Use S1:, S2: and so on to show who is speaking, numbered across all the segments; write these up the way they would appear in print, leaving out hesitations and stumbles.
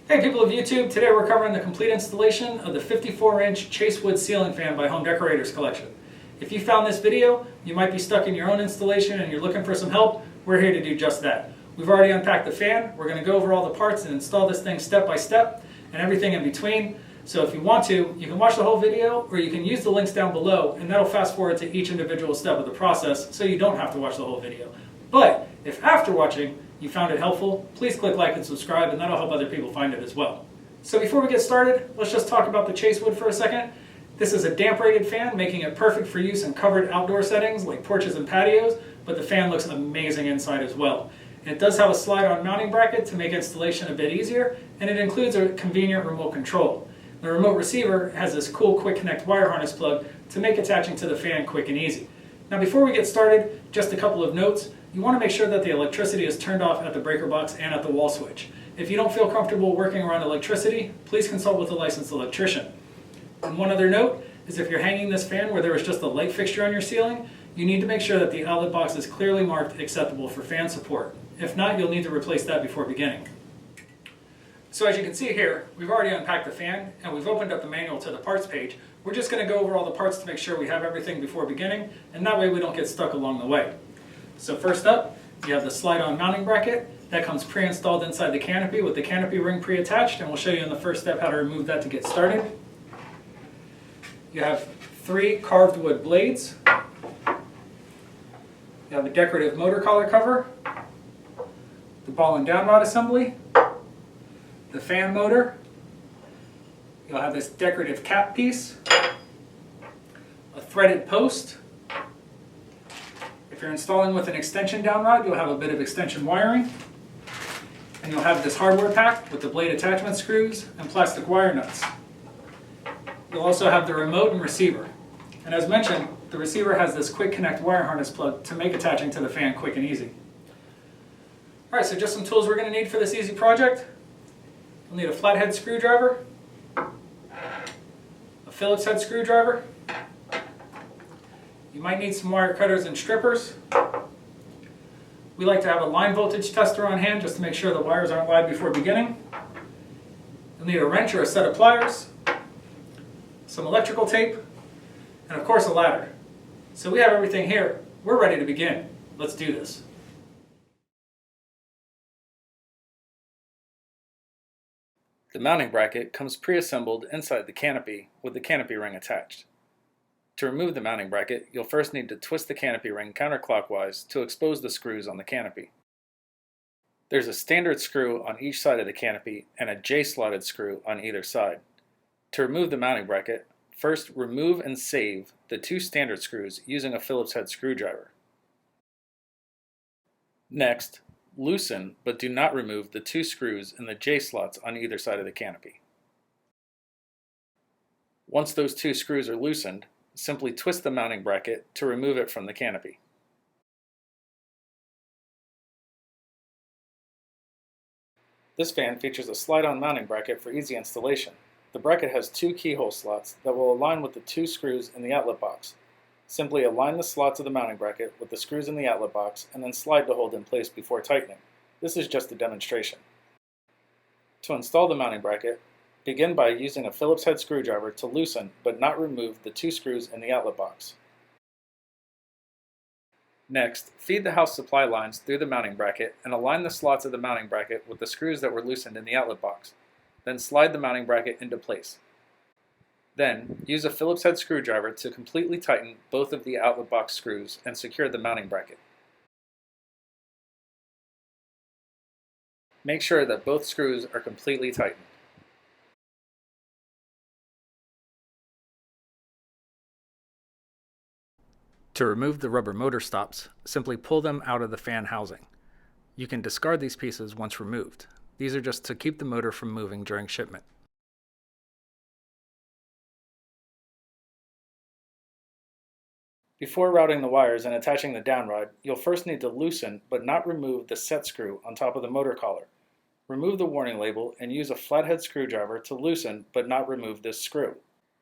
S1: Hey people of YouTube, today we're covering the complete installation of the 54-inch Chasewood ceiling fan by Home Decorators Collection. If you found this video, you might be stuck in your own installation and you're looking for some help, we're here to do just that. We've already unpacked the fan, we're going to go over all the parts and install this thing step by step and everything in between. So if you want to, you can watch the whole video or you can use the links down below and that'll fast forward to each individual step of the process so you don't have to watch the whole video. But if after watching you found it helpful, please click like and subscribe and that'll help other people find it as well. So before we get started, let's just talk about the Chasewood for a second. This is a damp rated fan, making it perfect for use in covered outdoor settings like porches and patios, but the fan looks amazing inside as well. And it does have a slide-on mounting bracket to make installation a bit easier, and it includes a convenient remote control. The remote receiver has this cool quick connect wire harness plug to make attaching to the fan quick and easy. Now before we get started, just a couple of notes. You want to make sure that the electricity is turned off at the breaker box and at the wall switch. If you don't feel comfortable working around electricity, please consult with a licensed electrician. And one other note is if you're hanging this fan where there is just a light fixture on your ceiling, you need to make sure that the outlet box is clearly marked acceptable for fan support. If not, you'll need to replace that before beginning. So as you can see here, we've already unpacked the fan and we've opened up the manual to the parts page. We're just going to go over all the parts to make sure we have everything before beginning, and that way we don't get stuck along the way. So first up, you have the slide-on mounting bracket. That comes pre-installed inside the canopy with the canopy ring pre-attached, and we'll show you in the first step how to remove that to get started. You have 3 carved wood blades. You have a decorative motor collar cover, the ball and downrod assembly, the fan motor. You'll have this decorative cap piece, a threaded post. If you're installing with an extension downrod, you'll have a bit of extension wiring. And you'll have this hardware pack with the blade attachment screws and plastic wire nuts. You'll also have the remote and receiver. And as mentioned, the receiver has this quick connect wire harness plug to make attaching to the fan quick and easy. Alright, so just some tools we're going to need for this easy project. You'll need a flathead screwdriver, a Phillips head screwdriver. You might need some wire cutters and strippers. We like to have a line voltage tester on hand just to make sure the wires aren't live before beginning. You'll need a wrench or a set of pliers, some electrical tape, and of course a ladder. So we have everything here. We're ready to begin. Let's do this. The mounting bracket comes pre-assembled inside the canopy with the canopy ring attached. To remove the mounting bracket, you'll first need to twist the canopy ring counterclockwise to expose the screws on the canopy. There's a standard screw on each side of the canopy and a J-slotted screw on either side. To remove the mounting bracket, first remove and save the 2 standard screws using a Phillips head screwdriver. Next, loosen but do not remove the 2 screws in the J-slots on either side of the canopy. Once those 2 screws are loosened, simply twist the mounting bracket to remove it from the canopy. This fan features a slide-on mounting bracket for easy installation. The bracket has 2 keyhole slots that will align with the 2 screws in the outlet box. Simply align the slots of the mounting bracket with the screws in the outlet box and then slide to hold in place before tightening. This is just a demonstration. To install the mounting bracket, begin by using a Phillips head screwdriver to loosen but not remove the 2 screws in the outlet box. Next, feed the house supply lines through the mounting bracket and align the slots of the mounting bracket with the screws that were loosened in the outlet box. Then slide the mounting bracket into place. Then, use a Phillips head screwdriver to completely tighten both of the outlet box screws and secure the mounting bracket. Make sure that both screws are completely tightened. To remove the rubber motor stops, simply pull them out of the fan housing. You can discard these pieces once removed. These are just to keep the motor from moving during shipment. Before routing the wires and attaching the downrod, you'll first need to loosen but not remove the set screw on top of the motor collar. Remove the warning label and use a flathead screwdriver to loosen but not remove this screw.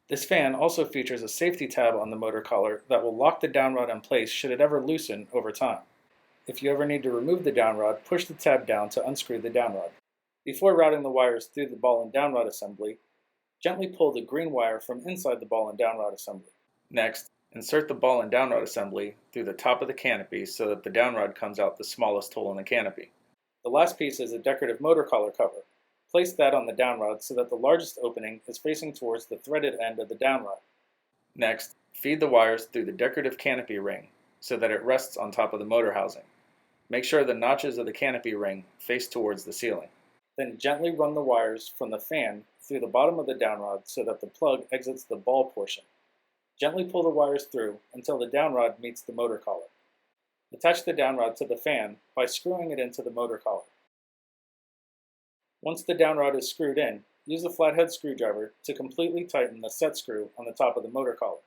S1: This fan also features a safety tab on the motor collar that will lock the downrod in place should it ever loosen over time. If you ever need to remove the downrod, push the tab down to unscrew the downrod. Before routing the wires through the ball and downrod assembly, gently pull the green wire from inside the ball and downrod assembly. Next, insert the ball and downrod assembly through the top of the canopy so that the downrod comes out the smallest hole in the canopy. The last piece is a decorative motor collar cover. Place that on the downrod so that the largest opening is facing towards the threaded end of the downrod. Next, feed the wires through the decorative canopy ring so that it rests on top of the motor housing. Make sure the notches of the canopy ring face towards the ceiling. Then gently run the wires from the fan through the bottom of the downrod so that the plug exits the ball portion. Gently pull the wires through until the downrod meets the motor collar. Attach the downrod to the fan by screwing it into the motor collar. Once the downrod is screwed in, use a flathead screwdriver to completely tighten the set screw on the top of the motor collar.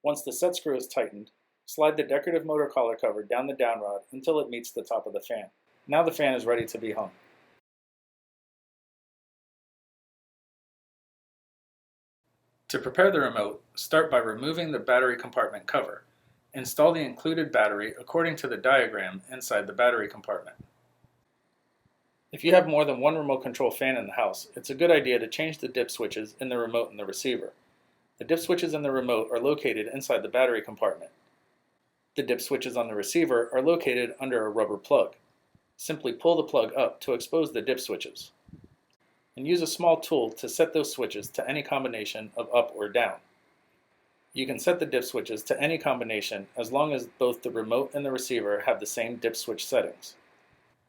S1: Once the set screw is tightened, slide the decorative motor collar cover down the downrod until it meets the top of the fan. Now the fan is ready to be hung. To prepare the remote, start by removing the battery compartment cover. Install the included battery according to the diagram inside the battery compartment. If you have more than one remote control fan in the house, it's a good idea to change the dip switches in the remote and the receiver. The dip switches in the remote are located inside the battery compartment. The dip switches on the receiver are located under a rubber plug. Simply pull the plug up to expose the dip switches, and use a small tool to set those switches to any combination of up or down. You can set the dip switches to any combination as long as both the remote and the receiver have the same dip switch settings.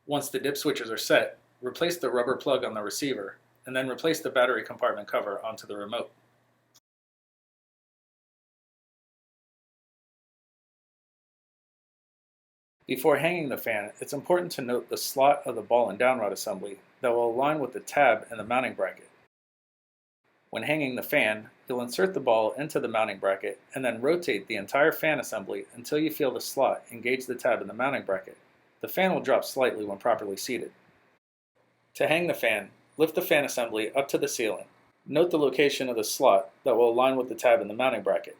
S1: Once the dip switches are set, replace the rubber plug on the receiver, and then replace the battery compartment cover onto the remote. Before hanging the fan, it's important to note the slot of the ball and downrod assembly that will align with the tab and the mounting bracket. When hanging the fan, you'll insert the ball into the mounting bracket and then rotate the entire fan assembly until you feel the slot engage the tab in the mounting bracket. The fan will drop slightly when properly seated. To hang the fan, lift the fan assembly up to the ceiling. Note the location of the slot that will align with the tab in the mounting bracket.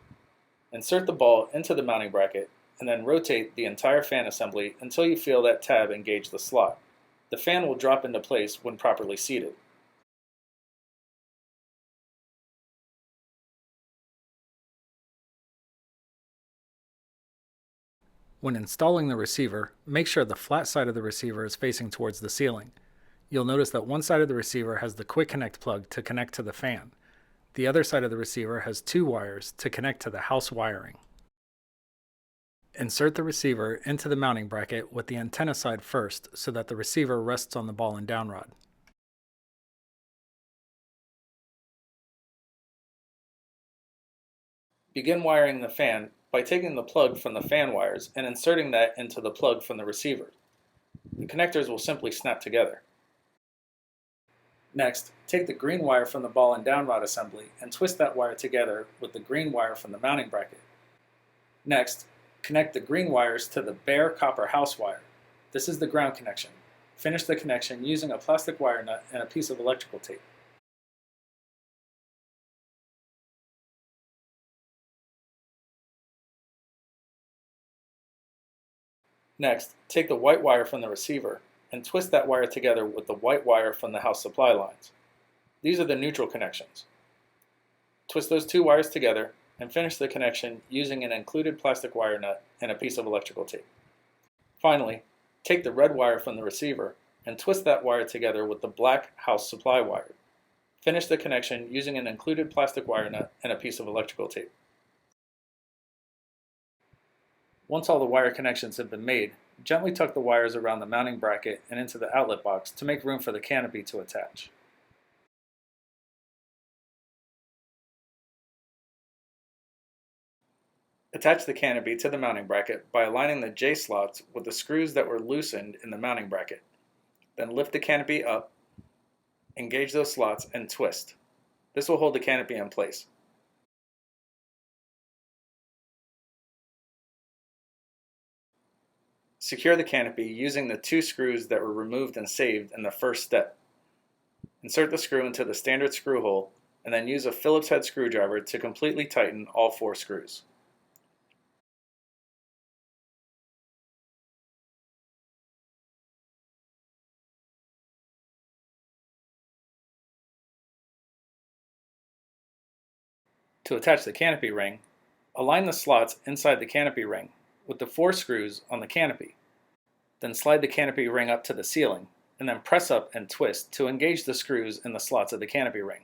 S1: Insert the ball into the mounting bracket and then rotate the entire fan assembly until you feel that tab engage the slot. The fan will drop into place when properly seated. When installing the receiver, make sure the flat side of the receiver is facing towards the ceiling. You'll notice that one side of the receiver has the quick connect plug to connect to the fan. The other side of the receiver has two wires to connect to the house wiring. Insert the receiver into the mounting bracket with the antenna side first so that the receiver rests on the ball and downrod. Begin wiring the fan by taking the plug from the fan wires and inserting that into the plug from the receiver. The connectors will simply snap together. Next, take the green wire from the ball and downrod assembly and twist that wire together with the green wire from the mounting bracket. Next, connect the green wires to the bare copper house wire. This is the ground connection. Finish the connection using a plastic wire nut and a piece of electrical tape. Next, take the white wire from the receiver and twist that wire together with the white wire from the house supply lines. These are the neutral connections. Twist those two wires together and finish the connection using an included plastic wire nut and a piece of electrical tape. Finally, take the red wire from the receiver and twist that wire together with the black house supply wire. Finish the connection using an included plastic wire nut and a piece of electrical tape. Once all the wire connections have been made, gently tuck the wires around the mounting bracket and into the outlet box to make room for the canopy to attach. Attach the canopy to the mounting bracket by aligning the J slots with the screws that were loosened in the mounting bracket. Then lift the canopy up, engage those slots, and twist. This will hold the canopy in place. Secure the canopy using the two screws that were removed and saved in the first step. Insert the screw into the standard screw hole and then use a Phillips head screwdriver to completely tighten all four screws. To attach the canopy ring, align the slots inside the canopy ring with the 4 screws on the canopy. Then slide the canopy ring up to the ceiling, and then press up and twist to engage the screws in the slots of the canopy ring.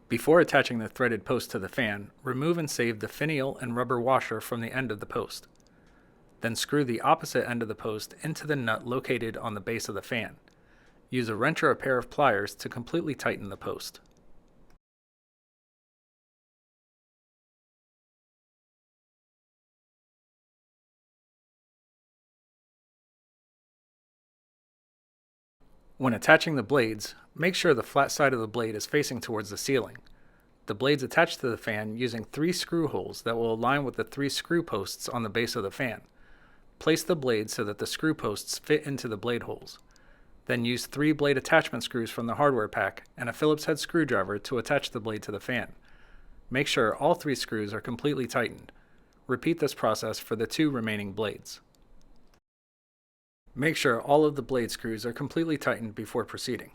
S1: Before attaching the threaded post to the fan, remove and save the finial and rubber washer from the end of the post. Then screw the opposite end of the post into the nut located on the base of the fan. Use a wrench or a pair of pliers to completely tighten the post. When attaching the blades, make sure the flat side of the blade is facing towards the ceiling. The blades attach to the fan using 3 screw holes that will align with the 3 screw posts on the base of the fan. Place the blades so that the screw posts fit into the blade holes. Then use 3 blade attachment screws from the hardware pack and a Phillips head screwdriver to attach the blade to the fan. Make sure all 3 screws are completely tightened. Repeat this process for the 2 remaining blades. Make sure all of the blade screws are completely tightened before proceeding.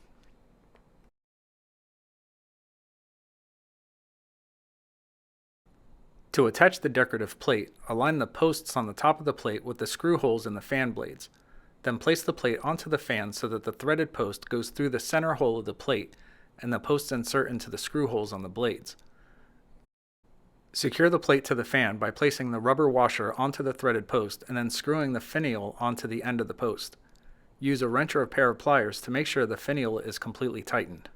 S1: To attach the decorative plate, align the posts on the top of the plate with the screw holes in the fan blades. Then place the plate onto the fan so that the threaded post goes through the center hole of the plate and the posts insert into the screw holes on the blades. Secure the plate to the fan by placing the rubber washer onto the threaded post and then screwing the finial onto the end of the post. Use a wrench or a pair of pliers to make sure the finial is completely tightened.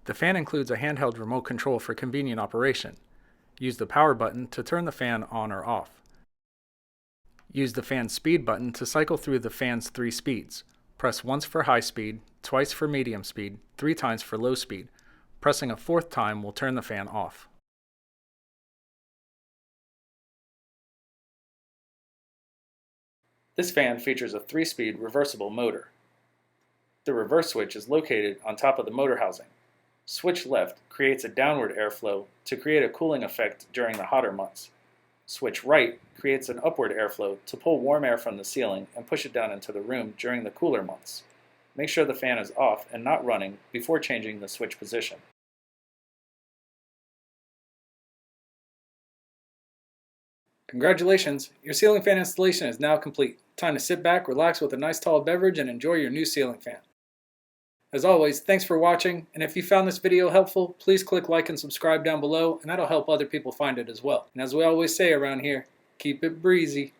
S1: The fan includes a handheld remote control for convenient operation. Use the power button to turn the fan on or off. Use the fan speed button to cycle through the fan's 3 speeds. Press once for high speed, twice for medium speed, 3 times for low speed. Pressing a 4th time will turn the fan off. This fan features a 3-speed reversible motor. The reverse switch is located on top of the motor housing. Switch left creates a downward airflow to create a cooling effect during the hotter months. Switch right creates an upward airflow to pull warm air from the ceiling and push it down into the room during the cooler months. Make sure the fan is off and not running before changing the switch position. Congratulations! Your ceiling fan installation is now complete. Time to sit back, relax with a nice tall beverage, and enjoy your new ceiling fan. As always, thanks for watching, and if you found this video helpful, please click like and subscribe down below, and that'll help other people find it as well. And as we always say around here, keep it breezy.